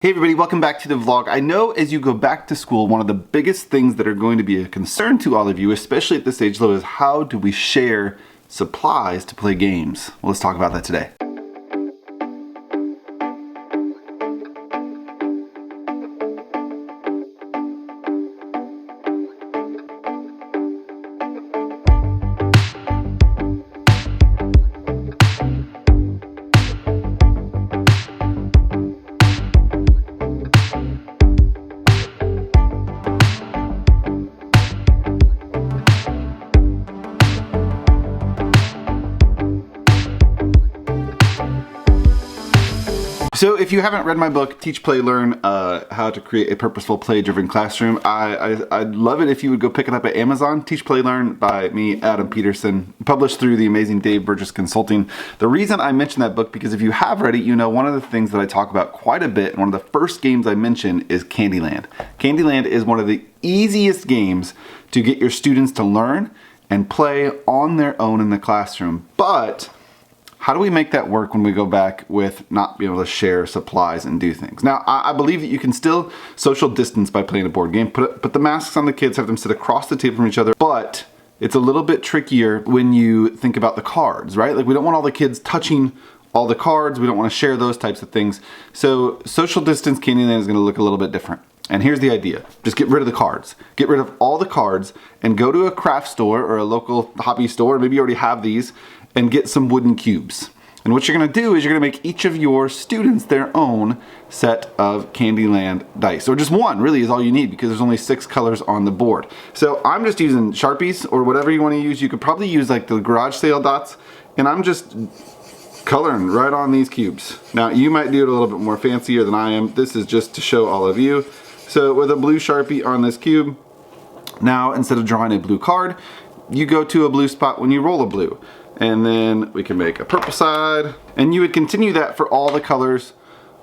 Hey everybody, welcome back to the vlog. I know as you go back to school, one of the biggest things that are going to be a concern to all of you, especially at this age level, is how do we share supplies to play games? Well, let's talk about that today. So if you haven't read my book, Teach, Play, Learn, How to Create a Purposeful Play-Driven Classroom, I'd love it if you would go pick it up at Amazon. Teach, Play, Learn by me, Adam Peterson, published through the amazing Dave Burgess Consulting. The reason I mention that book, because if you have read it, you know one of the things that I talk about quite a bit, and one of the first games I mention is Candyland. Candyland is one of the easiest games to get your students to learn and play on their own in the classroom. But how do we make that work when we go back with not being able to share supplies and do things? Now, I believe that you can still social distance by playing a board game. Put the masks on the kids, have them sit across the table from each other, but it's a little bit trickier when you think about the cards, right? Like, we don't want all the kids touching all the cards. We don't want to share those types of things. So social distance Candyland is going to look a little bit different. And here's the idea. Just get rid of the cards. Get rid of all the cards and go to a craft store or a local hobby store, maybe you already have these, and get some wooden cubes. And what you're gonna do is you're gonna make each of your students their own set of Candyland dice. Or just one, really, is all you need, because there's only 6 colors on the board. So I'm just using Sharpies or whatever you wanna use. You could probably use like the garage sale dots, and I'm just coloring right on these cubes. Now, you might do it a little bit more fancier than I am. This is just to show all of you. So with a blue Sharpie on this cube, now instead of drawing a blue card, you go to a blue spot when you roll a blue. And then we can make a purple side, and you would continue that for all the colors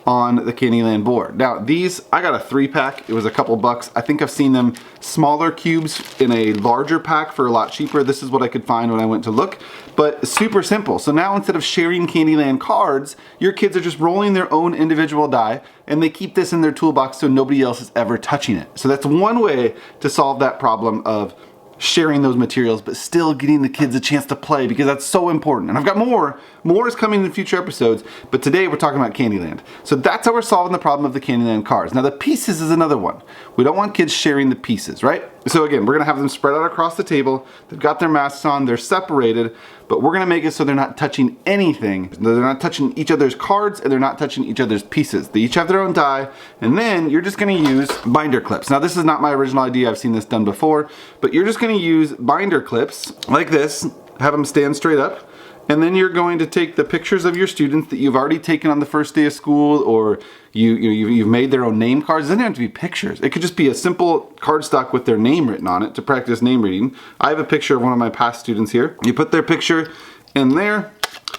on the Candyland board. Now these, I got a 3-pack, it was a couple bucks. I think I've seen them smaller cubes in a larger pack for a lot cheaper. This is what I could find when I went to look, but super simple. So now instead of sharing Candyland cards, your kids are just rolling their own individual die, and they keep this in their toolbox so nobody else is ever touching it. So that's one way to solve that problem of sharing those materials, but still getting the kids a chance to play, because that's so important. And I've got more is coming in future episodes, but today we're talking about Candyland. So that's how we're solving the problem of the Candyland cards. Now the pieces is another one. We don't want kids sharing the pieces, right? So again, we're gonna have them spread out across the table. They've got their masks on, they're separated, but we're gonna make it so they're not touching anything. They're not touching each other's cards, and they're not touching each other's pieces. They each have their own die, and then you're just gonna use binder clips. Now this is not my original idea, I've seen this done before, but you're just gonna use binder clips like this, have them stand straight up, and then you're going to take the pictures of your students that you've already taken on the first day of school, or you've made their own name cards. It doesn't have to be pictures. It could just be a simple cardstock with their name written on it to practice name reading. I have a picture of one of my past students here. You put their picture in there,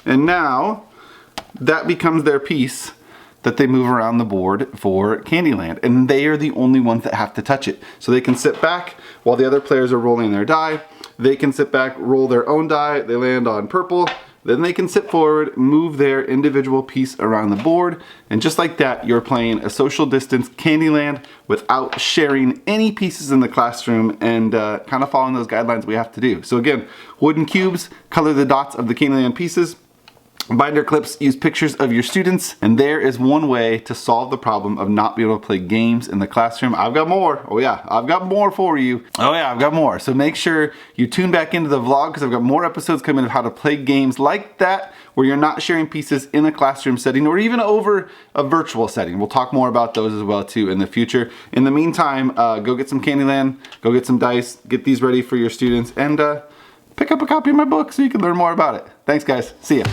and now that becomes their piece that they move around the board for Candyland, and they are the only ones that have to touch it. So they can sit back while the other players are rolling their die. They can sit back, roll their own die, they land on purple, then they can sit forward, move their individual piece around the board, and just like that, you're playing a social distance Candyland without sharing any pieces in the classroom, and kind of following those guidelines we have to do. So again, wooden cubes, color the dots of the Candyland pieces. Binder clips, use pictures of your students, and there is one way to solve the problem of not being able to play games in the classroom. I've got more. Oh yeah, I've got more for you. Oh yeah, I've got more. So make sure you tune back into the vlog, because I've got more episodes coming of how to play games like that, where you're not sharing pieces in a classroom setting or even over a virtual setting. We'll talk more about those as well too in the future. In the meantime, go get some Candyland, go get some dice, get these ready for your students, and pick up a copy of my book so you can learn more about it. Thanks guys, see ya.